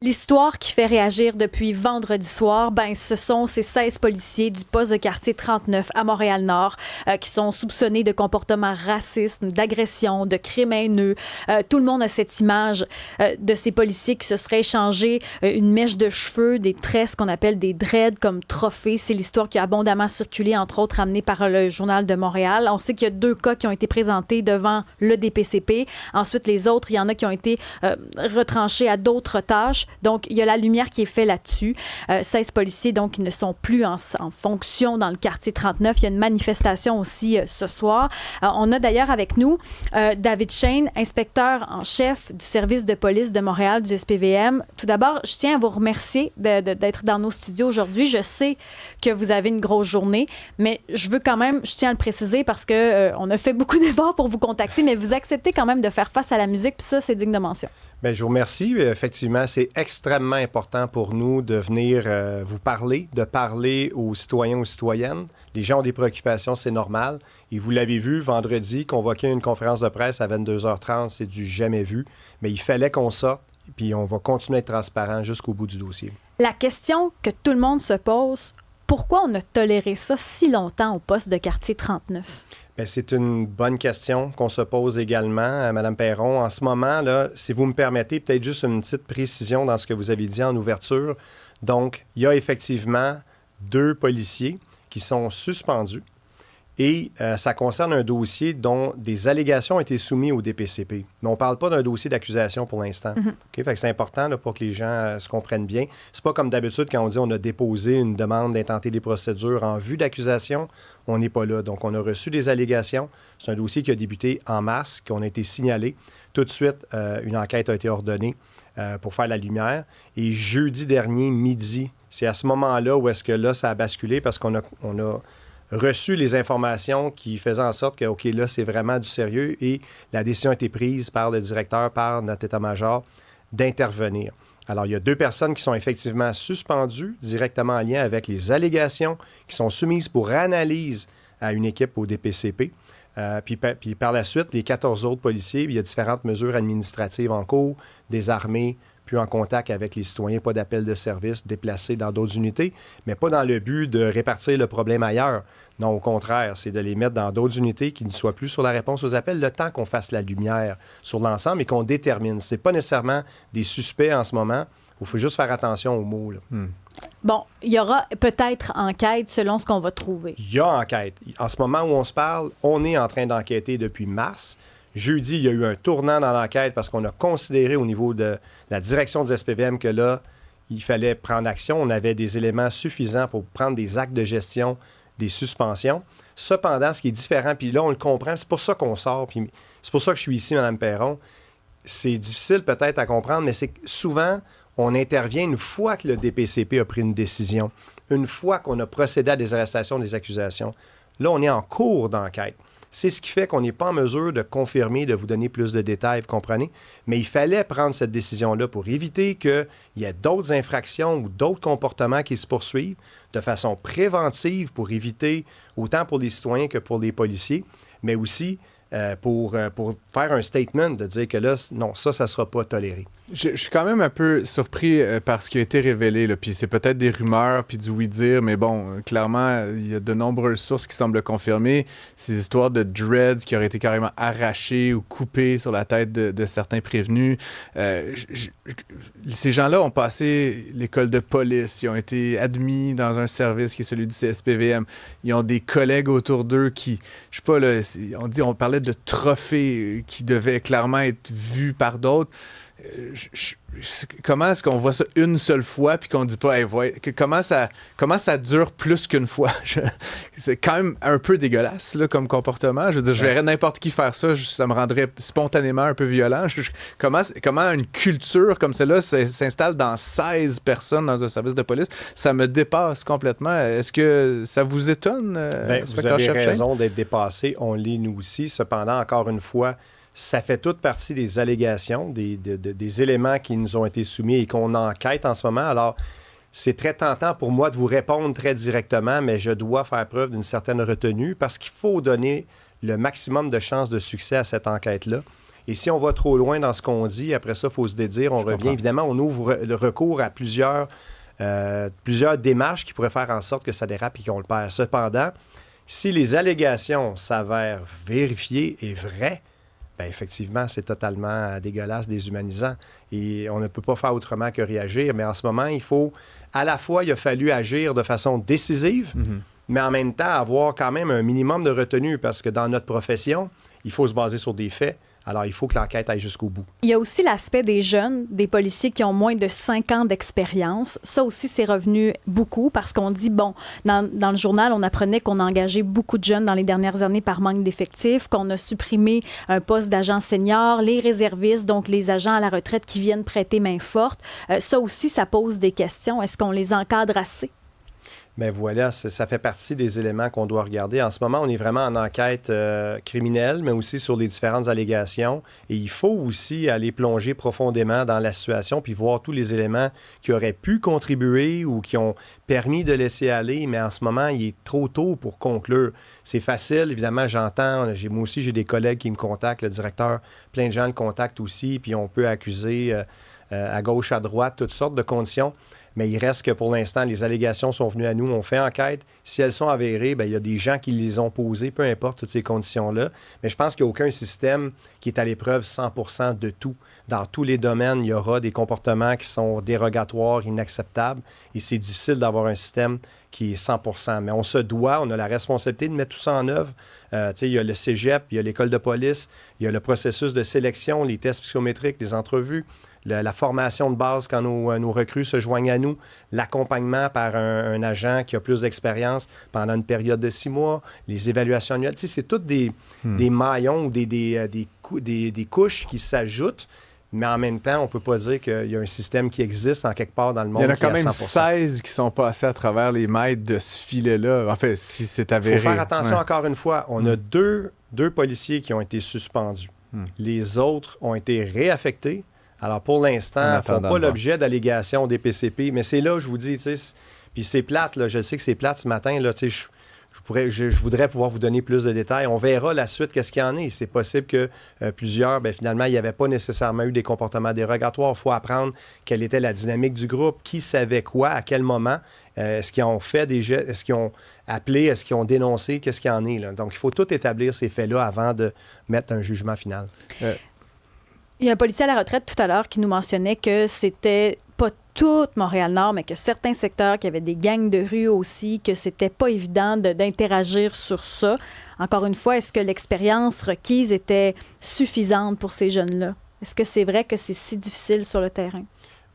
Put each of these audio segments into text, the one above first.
L'histoire qui fait réagir depuis vendredi soir, ce sont ces 16 policiers du poste de quartier 39 à Montréal-Nord qui sont soupçonnés de comportements racistes, d'agressions, de crimes haineux. Tout le monde a cette image de ces policiers qui se seraient échangés une mèche de cheveux, des tresses qu'on appelle des dreads comme trophée. C'est l'histoire qui a abondamment circulé, entre autres amenée par le Journal de Montréal. On sait qu'il y a 2 cas qui ont été présentés devant le DPCP. Ensuite, les autres, il y en a qui ont été retranchés à d'autres tâches. Donc, il y a la lumière qui est faite là-dessus. 16 policiers, donc, qui ne sont plus en fonction dans le quartier 39. Il y a une manifestation aussi ce soir. On a d'ailleurs avec nous David Shane, inspecteur en chef du service de police de Montréal, du SPVM. Tout d'abord, je tiens à vous remercier d'être dans nos studios aujourd'hui. Je sais que vous avez une grosse journée, mais je tiens à le préciser parce que on a fait beaucoup d'efforts pour vous contacter, mais vous acceptez quand même de faire face à la musique, puis ça, c'est digne de mention. Bien, je vous remercie. Effectivement, c'est extrêmement important pour nous de venir vous parler, de parler aux citoyens, aux citoyennes. Les gens ont des préoccupations, c'est normal. Et vous l'avez vu, vendredi, convoquer une conférence de presse à 22h30, c'est du jamais vu. Mais il fallait qu'on sorte, puis on va continuer à être transparent jusqu'au bout du dossier. La question que tout le monde se pose, pourquoi on a toléré ça si longtemps au poste de quartier 39? Bien, c'est une bonne question qu'on se pose également, Mme Perron. En ce moment, là, si vous me permettez, peut-être juste une petite précision dans ce que vous avez dit en ouverture. Donc, il y a effectivement 2 policiers qui sont suspendus et ça concerne un dossier dont des allégations ont été soumises au DPCP. Mais on ne parle pas d'un dossier d'accusation pour l'instant. Okay? Fait que c'est important là, pour que les gens se comprennent bien. C'est pas comme d'habitude quand on dit on a déposé une demande d'intenter des procédures en vue d'accusation. On n'est pas là. Donc, on a reçu des allégations. C'est un dossier qui a débuté en mars, qui a été signalé. Tout de suite, une enquête a été ordonnée pour faire la lumière. Et jeudi dernier, midi, c'est à ce moment-là où est-ce que là, ça a basculé parce qu'on a reçu les informations qui faisaient en sorte que, OK, là, c'est vraiment du sérieux et la décision a été prise par le directeur, par notre état-major, d'intervenir. Alors, il y a 2 personnes qui sont effectivement suspendues directement en lien avec les allégations qui sont soumises pour analyse à une équipe au DPCP. Puis par la suite, les 14 autres policiers, il y a différentes mesures administratives en cours, désarmés, puis en contact avec les citoyens, pas d'appel de service, déplacés dans d'autres unités, mais pas dans le but de répartir le problème ailleurs. Non, au contraire, c'est de les mettre dans d'autres unités qui ne soient plus sur la réponse aux appels, le temps qu'on fasse la lumière sur l'ensemble et qu'on détermine. Ce n'est pas nécessairement des suspects en ce moment. Il faut juste faire attention aux mots. Là. Bon, il y aura peut-être enquête selon ce qu'on va trouver. Il y a enquête. En ce moment où on se parle, on est en train d'enquêter depuis mars. Jeudi, il y a eu un tournant dans l'enquête parce qu'on a considéré au niveau de la direction du SPVM que là, il fallait prendre action. On avait des éléments suffisants pour prendre des actes de gestion, des suspensions. Cependant, ce qui est différent, puis là, on le comprend, c'est pour ça qu'on sort, puis c'est pour ça que je suis ici, Mme Perron. C'est difficile peut-être à comprendre, mais c'est que souvent, on intervient une fois que le DPCP a pris une décision, une fois qu'on a procédé à des arrestations, des accusations. Là, on est en cours d'enquête. C'est ce qui fait qu'on n'est pas en mesure de confirmer, de vous donner plus de détails, vous comprenez? Mais il fallait prendre cette décision-là pour éviter qu'il y ait d'autres infractions ou d'autres comportements qui se poursuivent de façon préventive pour éviter, autant pour les citoyens que pour les policiers, mais aussi pour faire un statement de dire que là, non, ça ne sera pas toléré. Je suis quand même un peu surpris par ce qui a été révélé, là. Puis c'est peut-être des rumeurs, puis du oui-dire, mais bon, clairement, il y a de nombreuses sources qui semblent confirmer ces histoires de dreads qui auraient été carrément arrachés ou coupés sur la tête de certains prévenus. Ces gens-là ont passé l'école de police, ils ont été admis dans un service qui est celui du CSPVM. Ils ont des collègues autour d'eux qui, je sais pas, là, on parlait de trophées qui devaient clairement être vus par d'autres. Comment est-ce qu'on voit ça une seule fois puis qu'on dit pas hey, comment ça dure plus qu'une fois? C'est quand même un peu dégueulasse là, comme comportement. Je veux dire, je verrais n'importe qui faire ça, ça me rendrait spontanément un peu violent. Comment une culture comme celle-là s'installe dans 16 personnes dans un service de police? Ça me dépasse complètement. Est-ce que ça vous étonne, vous avez raison d'être dépassé. On l'est nous aussi. Cependant, encore une fois, ça fait toute partie des allégations, des éléments qui nous ont été soumis et qu'on enquête en ce moment. Alors, c'est très tentant pour moi de vous répondre très directement, mais je dois faire preuve d'une certaine retenue parce qu'il faut donner le maximum de chances de succès à cette enquête-là. Et si on va trop loin dans ce qu'on dit, après ça, il faut se dédire, on revient. Évidemment, on ouvre le recours à plusieurs démarches qui pourraient faire en sorte que ça dérape et qu'on le perd. Cependant, si les allégations s'avèrent vérifiées et vraies, bien, effectivement, c'est totalement dégueulasse, déshumanisant. Et on ne peut pas faire autrement que réagir. Mais en ce moment, à la fois, il a fallu agir de façon décisive, mais en même temps, avoir quand même un minimum de retenue, parce que dans notre profession, il faut se baser sur des faits. Alors, il faut que l'enquête aille jusqu'au bout. Il y a aussi l'aspect des jeunes, des policiers qui ont moins de 5 ans d'expérience. Ça aussi, c'est revenu beaucoup parce qu'on dit, bon, dans le journal, on apprenait qu'on a engagé beaucoup de jeunes dans les dernières années par manque d'effectifs, qu'on a supprimé un poste d'agent senior, les réservistes, donc les agents à la retraite qui viennent prêter main forte. Ça aussi, ça pose des questions. Est-ce qu'on les encadre assez? Bien voilà, ça fait partie des éléments qu'on doit regarder. En ce moment, on est vraiment en enquête criminelle, mais aussi sur les différentes allégations. Et il faut aussi aller plonger profondément dans la situation puis voir tous les éléments qui auraient pu contribuer ou qui ont permis de laisser aller. Mais en ce moment, il est trop tôt pour conclure. C'est facile, évidemment, j'entends. Moi aussi, j'ai des collègues qui me contactent. Le directeur, plein de gens le contactent aussi. Puis on peut accuser à gauche, à droite, toutes sortes de conditions. Mais il reste que pour l'instant, les allégations sont venues à nous, on fait enquête. Si elles sont avérées, bien, il y a des gens qui les ont posées, peu importe toutes ces conditions-là. Mais je pense qu'il n'y a aucun système qui est à l'épreuve 100% de tout. Dans tous les domaines, il y aura des comportements qui sont dérogatoires, inacceptables. Et c'est difficile d'avoir un système qui est 100%. Mais on se doit, on a la responsabilité de mettre tout ça en œuvre. Il y a le cégep, il y a l'école de police, il y a le processus de sélection, les tests psychométriques, les entrevues. La formation de base quand nos recrues se joignent à nous, l'accompagnement par un agent qui a plus d'expérience pendant une période de 6 mois, les évaluations annuelles. C'est toutes des maillons ou des couches qui s'ajoutent, mais en même temps, on ne peut pas dire qu'il y a un système qui existe en quelque part dans le monde. Il y en a quand même 16 qui sont passés à travers les mailles de ce filet-là. En fait, si c'est avéré. Il faut faire attention encore une fois. On a deux policiers qui ont été suspendus. Les autres ont été réaffectés. Alors, pour l'instant, ils ne font pas l'objet d'allégations des PCP, mais c'est là, je vous dis, tu sais, puis c'est plate, là, je sais que c'est plate ce matin, là, tu sais, je voudrais pouvoir vous donner plus de détails. On verra la suite, qu'est-ce qu'il y en est. C'est possible que plusieurs, bien, finalement, il n'y avait pas nécessairement eu des comportements dérogatoires. Il faut apprendre quelle était la dynamique du groupe, qui savait quoi, à quel moment. Est-ce qu'ils ont fait des gestes, est-ce qu'ils ont appelé, est-ce qu'ils ont dénoncé, qu'est-ce qu'il y en est, là. Donc, il faut tout établir ces faits-là avant de mettre un jugement final. Il y a un policier à la retraite tout à l'heure qui nous mentionnait que c'était pas tout Montréal-Nord, mais que certains secteurs, qu'il y avait des gangs de rue aussi, que c'était pas évident d'interagir sur ça. Encore une fois, est-ce que l'expérience requise était suffisante pour ces jeunes-là? Est-ce que c'est vrai que c'est si difficile sur le terrain?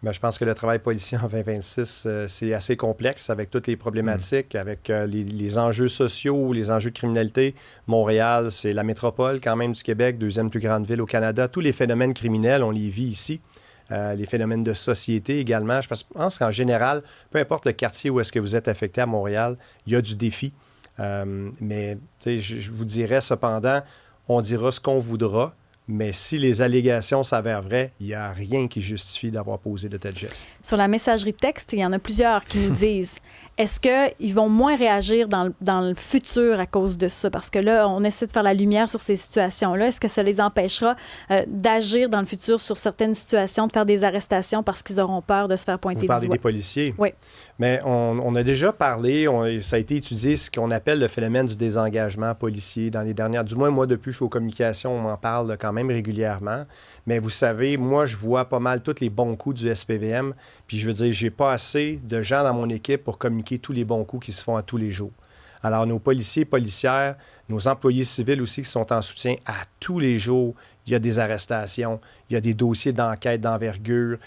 Bien, je pense que le travail policier en 2026, c'est assez complexe avec toutes les problématiques, avec les enjeux sociaux, les enjeux de criminalité. Montréal, c'est la métropole quand même du Québec, deuxième plus grande ville au Canada. Tous les phénomènes criminels, on les vit ici. Les phénomènes de société également. Je pense qu'en général, peu importe le quartier où est-ce que vous êtes affecté à Montréal, il y a du défi. Mais je vous dirais cependant, on dira ce qu'on voudra. Mais si les allégations s'avèrent vraies, il n'y a rien qui justifie d'avoir posé de tels gestes. Sur la messagerie texte, il y en a plusieurs qui nous disent est-ce qu'ils vont moins réagir dans le futur à cause de ça? Parce que là, on essaie de faire la lumière sur ces situations-là. Est-ce que ça les empêchera d'agir dans le futur sur certaines situations, de faire des arrestations parce qu'ils auront peur de se faire pointer du doigt? Vous parlez des policiers? Oui. Mais on a déjà parlé, ça a été étudié, ce qu'on appelle le phénomène du désengagement policier dans les dernières... Du moins, moi, depuis que je suis aux communications, on m'en parle quand même régulièrement. Mais vous savez, moi, je vois pas mal tous les bons coups du SPVM. Puis je veux dire, j'ai pas assez de gens dans mon équipe pour communiquer tous les bons coups qui se font à tous les jours. Alors, nos policiers, policières, nos employés civils aussi qui sont en soutien à tous les jours, il y a des arrestations, il y a des dossiers d'enquête d'envergure.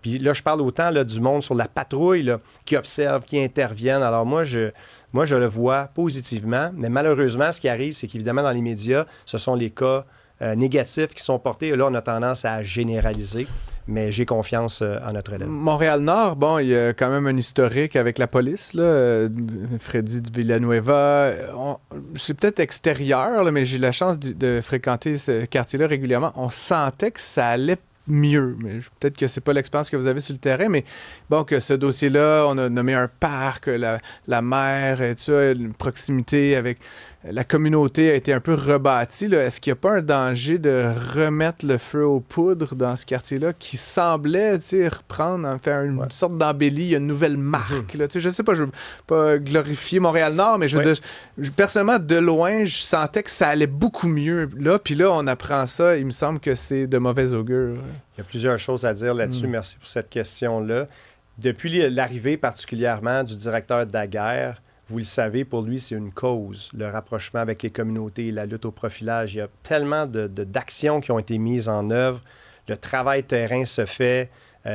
Puis là, je parle autant là, du monde sur la patrouille là, qui observe, qui interviennent. Alors moi, je le vois positivement, mais malheureusement, ce qui arrive, c'est qu'évidemment, dans les médias, ce sont les cas négatifs qui sont portés. Et là, on a tendance à généraliser. Mais j'ai confiance en notre élève. Montréal-Nord, bon, il y a quand même un historique avec la police, là. Freddy de Villanueva. C'est peut-être extérieur, là, mais j'ai eu la chance de fréquenter ce quartier-là régulièrement. On sentait que ça allait mieux. Mais peut-être que c'est pas l'expérience que vous avez sur le terrain, mais bon, que ce dossier-là, on a nommé un parc, la mer, et tout ça, une proximité avec la communauté a été un peu rebâtie. Là. Est-ce qu'il n'y a pas un danger de remettre le feu aux poudres dans ce quartier-là qui semblait reprendre, en faire une sorte d'embellie, il y a une nouvelle marque. Là. Je sais pas, je veux pas glorifier Montréal-Nord, mais je veux dire, personnellement, de loin, je sentais que ça allait beaucoup mieux. Là, puis là, on apprend ça, il me semble que c'est de mauvais augure. Il y a plusieurs choses à dire là-dessus. Merci pour cette question-là. Depuis l'arrivée particulièrement du directeur Daguerre, vous le savez, pour lui, c'est une cause, le rapprochement avec les communautés, la lutte au profilage. Il y a tellement d'actions qui ont été mises en œuvre. Le travail terrain se fait.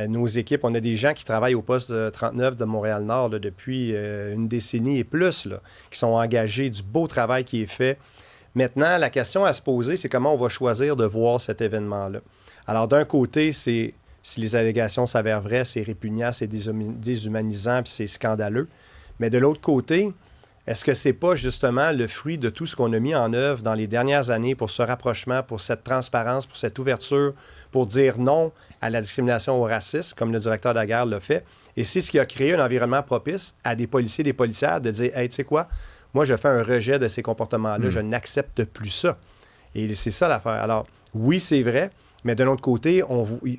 Nos équipes, on a des gens qui travaillent au poste 39 de Montréal-Nord depuis une décennie et plus, là, qui sont engagés, du beau travail qui est fait. Maintenant, la question à se poser, c'est comment on va choisir de voir cet événement-là. Alors, d'un côté, si les allégations s'avèrent vraies, c'est répugnant, c'est déshumanisant, puis c'est scandaleux. Mais de l'autre côté, est-ce que c'est pas justement le fruit de tout ce qu'on a mis en œuvre dans les dernières années pour ce rapprochement, pour cette transparence, pour cette ouverture, pour dire non à la discrimination au racisme, comme le directeur Daguerre l'a fait? Et c'est ce qui a créé un environnement propice à des policiers, des policières de dire « Hey, tu sais quoi? Moi, je fais un rejet de ces comportements-là. Je n'accepte plus ça. » Et c'est ça l'affaire. Alors, oui, c'est vrai, mais de l'autre côté,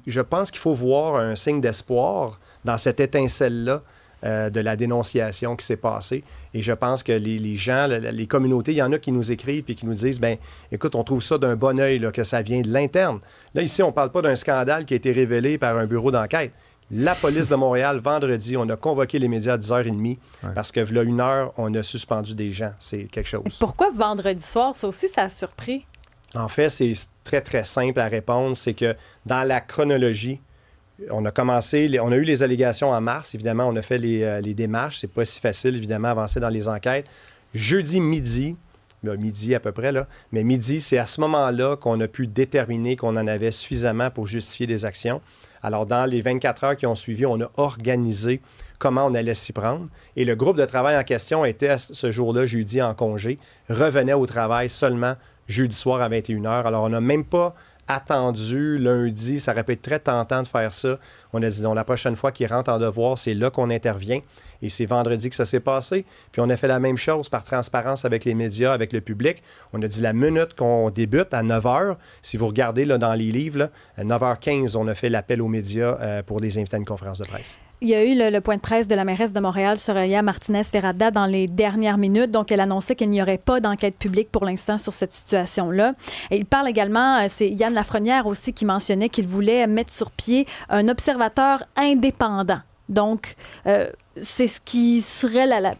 je pense qu'il faut voir un signe d'espoir dans cette étincelle-là de la dénonciation qui s'est passée. Et je pense que les gens, les communautés, il y en a qui nous écrivent et qui nous disent, bien, écoute, on trouve ça d'un bon œil, là, que ça vient de l'interne. Là, ici, on ne parle pas d'un scandale qui a été révélé par un bureau d'enquête. La police de Montréal, vendredi, on a convoqué les médias à 10h30 parce que, là, 1 heure, on a suspendu des gens. C'est quelque chose. Mais pourquoi vendredi soir? Ça aussi, ça a surpris. En fait, c'est très, très simple à répondre. C'est que dans la chronologie, on a eu les allégations en mars. Évidemment, on a fait les démarches. C'est pas si facile, évidemment, avancer dans les enquêtes. Jeudi midi à peu près, là, mais midi, c'est à ce moment-là qu'on a pu déterminer qu'on en avait suffisamment pour justifier des actions. Alors, dans les 24 heures qui ont suivi, on a organisé comment on allait s'y prendre. Et le groupe de travail en question était ce jour-là, jeudi, en congé, revenait au travail seulement jeudi soir à 21h. Alors, on n'a même pas attendu lundi. Ça aurait pu être très tentant de faire ça. On a dit, non, la prochaine fois qu'il rentre en devoir, c'est là qu'on intervient. Et c'est vendredi que ça s'est passé. Puis on a fait la même chose par transparence avec les médias, avec le public. On a dit la minute qu'on débute à 9h, si vous regardez là, dans les livres, là, à 9h15, on a fait l'appel aux médias pour des invités à une conférence de presse. Il y a eu le point de presse de la mairesse de Montréal, Soraya Martinez-Ferrada, dans les dernières minutes. Donc, elle annonçait qu'il n'y aurait pas d'enquête publique pour l'instant sur cette situation-là. Et il parle également, c'est Yann Lafrenière aussi qui mentionnait qu'il voulait mettre sur pied un observateur indépendant. Donc, c'est ce qui serait la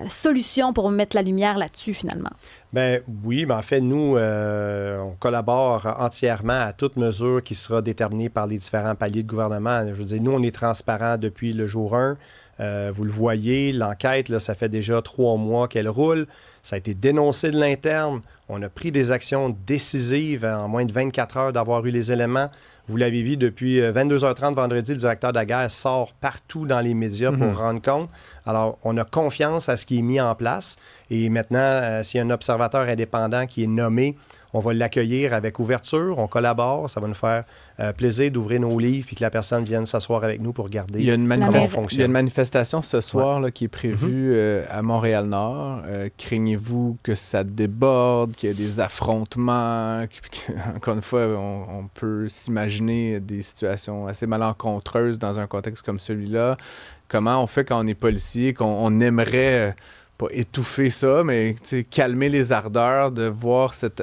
solution pour mettre la lumière là-dessus, finalement. Bien, oui, mais en fait, nous, on collabore entièrement à toute mesure qui sera déterminée par les différents paliers de gouvernement. Je veux dire, nous, on est transparent depuis le jour 1. Vous le voyez, l'enquête, là, ça fait déjà 3 mois qu'elle roule. Ça a été dénoncé de l'interne. On a pris des actions décisives en moins de 24 heures d'avoir eu les éléments. Vous l'avez vu, depuis 22h30 vendredi, le directeur Daguerre sort partout dans les médias pour rendre compte. Alors, on a confiance à ce qui est mis en place. Et maintenant, s'il y a un observateur indépendant qui est nommé, on va l'accueillir avec ouverture, on collabore, ça va nous faire plaisir d'ouvrir nos livres puis que la personne vienne s'asseoir avec nous pour regarder. Il y a une manifestation ce soir là, qui est prévue à Montréal-Nord. Craignez-vous que ça déborde, qu'il y ait des affrontements? Encore une fois, on peut s'imaginer des situations assez malencontreuses dans un contexte comme celui-là. Comment on fait quand on est policier, qu'on aimerait... pas étouffer ça, mais calmer les ardeurs de voir cette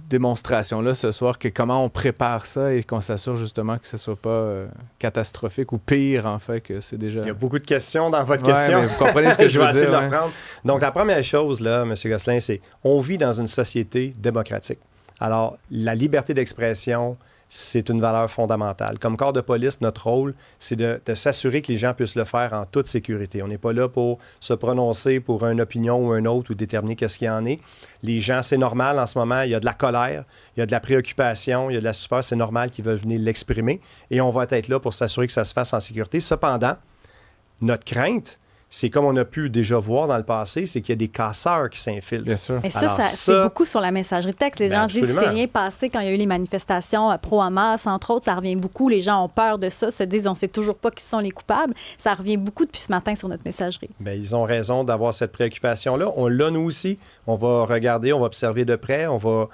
démonstration-là ce soir, comment on prépare ça et qu'on s'assure justement que ce ne soit pas catastrophique ou pire, en fait, que c'est déjà... Il y a beaucoup de questions dans votre question. Mais vous comprenez ce que je veux dire. Je vais essayer de le reprendre. Donc, la première chose, là, M. Gosselin, c'est on vit dans une société démocratique. Alors, la liberté d'expression, c'est une valeur fondamentale. Comme corps de police, notre rôle, c'est de s'assurer que les gens puissent le faire en toute sécurité. On n'est pas là pour se prononcer pour une opinion ou une autre ou déterminer qu'est-ce qu'il y en est. Les gens, c'est normal en ce moment, il y a de la colère, il y a de la préoccupation, il y a de la suspicion, c'est normal qu'ils veulent venir l'exprimer et on va être là pour s'assurer que ça se fasse en sécurité. Cependant, notre crainte, c'est comme on a pu déjà voir dans le passé, c'est qu'il y a des casseurs qui s'infiltrent. Bien sûr. Mais Alors, c'est beaucoup sur la messagerie texte. Les gens se disent, absolument. c'est rien passé quand il y a eu les manifestations pro-Hamas, entre autres, ça revient beaucoup. Les gens ont peur de ça, se disent, on sait toujours pas qui sont les coupables. Ça revient beaucoup depuis ce matin sur notre messagerie. Bien, ils ont raison d'avoir cette préoccupation-là. On l'a, nous aussi. On va regarder, on va observer de près, on va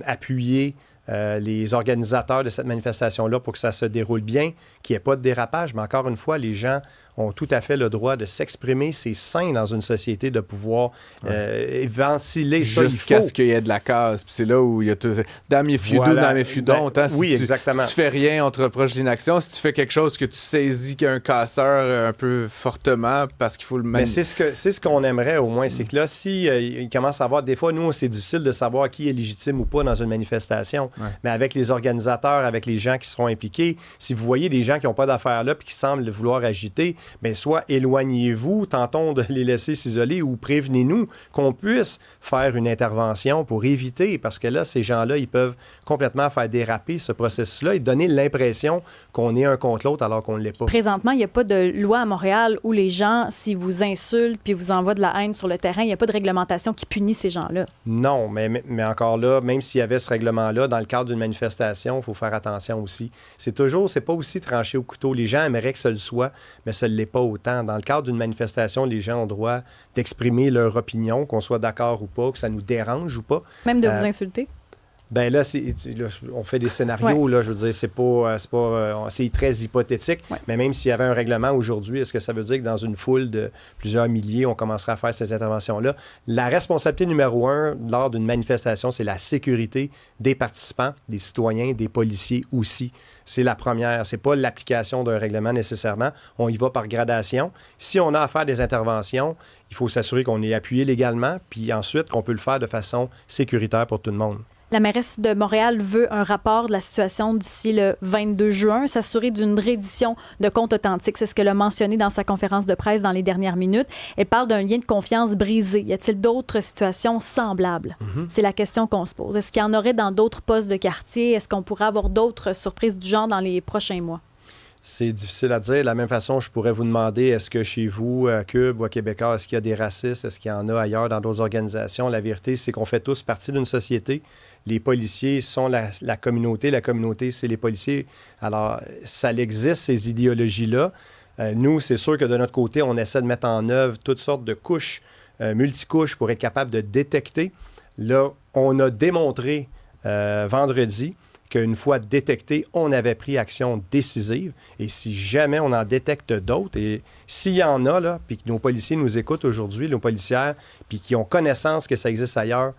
appuyer les organisateurs de cette manifestation-là pour que ça se déroule bien, qu'il n'y ait pas de dérapage. Mais encore une fois, les gens ont tout à fait le droit de s'exprimer. C'est sain dans une société de pouvoir ventiler ça. Jusqu'à ce qu'il y ait de la casse. Puis c'est là où il y a tout... Damn if you do, damn if you don't. Hein? Oui, exactement. Si tu fais rien, on te reproche l'inaction. Si tu fais quelque chose que tu saisis qu'un casseur un peu fortement parce qu'il faut le Mais c'est ce qu'on aimerait au moins. C'est que là, si il commence à avoir... Des fois, nous, c'est difficile de savoir qui est légitime ou pas dans une manifestation. Ouais. Mais avec les organisateurs, avec les gens qui seront impliqués, si vous voyez des gens qui n'ont pas d'affaires là puis qui semblent vouloir agiter, bien, soit éloignez-vous, tentons de les laisser s'isoler ou prévenez-nous qu'on puisse faire une intervention pour éviter, parce que là, ces gens-là, ils peuvent complètement faire déraper ce processus-là et donner l'impression qu'on est un contre l'autre alors qu'on ne l'est pas. Présentement, il n'y a pas de loi à Montréal où les gens, s'ils vous insultent puis vous envoient de la haine sur le terrain, il n'y a pas de réglementation qui punit ces gens-là. Non, mais encore là, même s'il y avait ce règlement-là, dans le cadre d'une manifestation, il faut faire attention aussi. C'est pas aussi tranché au couteau. Les gens aimeraient que ça le soit, mais ça ne l'est pas autant. Dans le cadre d'une manifestation, les gens ont le droit d'exprimer leur opinion, qu'on soit d'accord ou pas, que ça nous dérange ou pas. Même de vous insulter? Ben là, on fait des scénarios, là, je veux dire, c'est très hypothétique, mais même s'il y avait un règlement aujourd'hui, est-ce que ça veut dire que dans une foule de plusieurs milliers, on commencerait à faire ces interventions-là? La responsabilité numéro 1 lors d'une manifestation, c'est la sécurité des participants, des citoyens, des policiers aussi. C'est la première. C'est pas l'application d'un règlement nécessairement. On y va par gradation. Si on a à faire des interventions, il faut s'assurer qu'on est appuyé légalement, puis ensuite qu'on peut le faire de façon sécuritaire pour tout le monde. La mairesse de Montréal veut un rapport de la situation d'ici le 22 juin, s'assurer d'une reddition de comptes authentiques. C'est ce qu'elle a mentionné dans sa conférence de presse dans les dernières minutes. Elle parle d'un lien de confiance brisé. Y a-t-il d'autres situations semblables? C'est la question qu'on se pose. Est-ce qu'il y en aurait dans d'autres postes de quartier? Est-ce qu'on pourrait avoir d'autres surprises du genre dans les prochains mois? C'est difficile à dire. De la même façon, je pourrais vous demander, est-ce que chez vous, à Cube ou à Québécois, est-ce qu'il y a des racistes? Est-ce qu'il y en a ailleurs dans d'autres organisations? La vérité, c'est qu'on fait tous partie d'une société. Les policiers sont la communauté. La communauté, c'est les policiers. Alors, ça existe, ces idéologies-là. Nous, c'est sûr que de notre côté, on essaie de mettre en œuvre toutes sortes de couches, multicouches, pour être capable de détecter. Là, on a démontré vendredi qu'une fois détecté, on avait pris action décisive. Et si jamais on en détecte d'autres, et s'il y en a, là, puis que nos policiers nous écoutent aujourd'hui, nos policières, puis qui ont connaissance que ça existe ailleurs,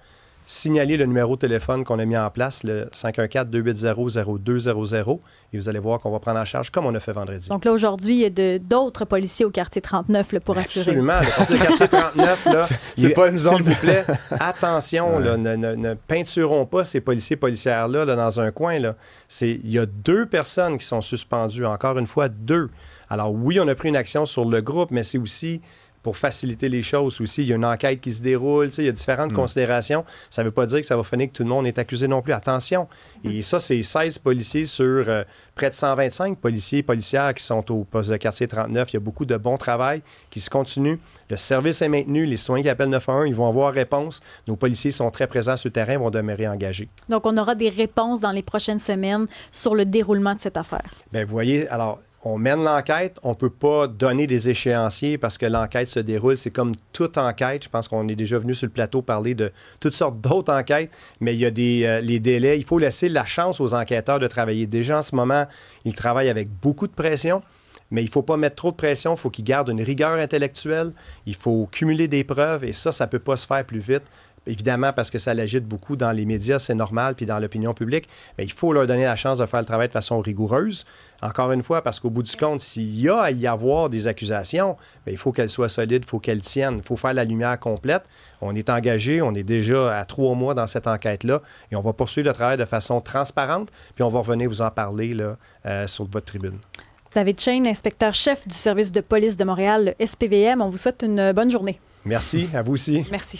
signalez le numéro de téléphone qu'on a mis en place, le 514-280-0200, et vous allez voir qu'on va prendre en charge comme on a fait vendredi. Donc là, aujourd'hui, il y a d'autres policiers au quartier 39 là, pour assurer. Absolument. Le quartier 39, là, c'est pas une zone. S'il vous plaît, attention, là, ne peinturons pas ces policiers-policières-là là, dans un coin. Là. Il y a 2 personnes qui sont suspendues, encore une fois, 2. Alors oui, on a pris une action sur le groupe, mais c'est aussi... pour faciliter les choses aussi. Il y a une enquête qui se déroule, il y a différentes considérations. Ça ne veut pas dire que ça va finir que tout le monde est accusé non plus. Attention! Et ça, c'est 16 policiers sur près de 125 policiers et policières qui sont au poste de quartier 39. Il y a beaucoup de bon travail qui se continue. Le service est maintenu. Les citoyens qui appellent 911, ils vont avoir réponse. Nos policiers sont très présents sur le terrain, vont demeurer engagés. Donc, on aura des réponses dans les prochaines semaines sur le déroulement de cette affaire. Bien, vous voyez, alors... On mène l'enquête, on ne peut pas donner des échéanciers parce que l'enquête se déroule. C'est comme toute enquête. Je pense qu'on est déjà venu sur le plateau parler de toutes sortes d'autres enquêtes, mais il y a les délais. Il faut laisser la chance aux enquêteurs de travailler. Déjà, en ce moment, ils travaillent avec beaucoup de pression, mais il ne faut pas mettre trop de pression. Il faut qu'ils gardent une rigueur intellectuelle. Il faut cumuler des preuves et ça ne peut pas se faire plus vite. Évidemment, parce que ça l'agite beaucoup dans les médias, c'est normal, puis dans l'opinion publique, mais il faut leur donner la chance de faire le travail de façon rigoureuse. Encore une fois, parce qu'au bout du compte, s'il y a à y avoir des accusations, bien, il faut qu'elles soient solides, il faut qu'elles tiennent, il faut faire la lumière complète. On est engagé, on est déjà à 3 mois dans cette enquête-là, et on va poursuivre le travail de façon transparente, puis on va revenir vous en parler là, sur votre tribune. David Cheyne, inspecteur-chef du service de police de Montréal, le SPVM, on vous souhaite une bonne journée. Merci, à vous aussi. Merci.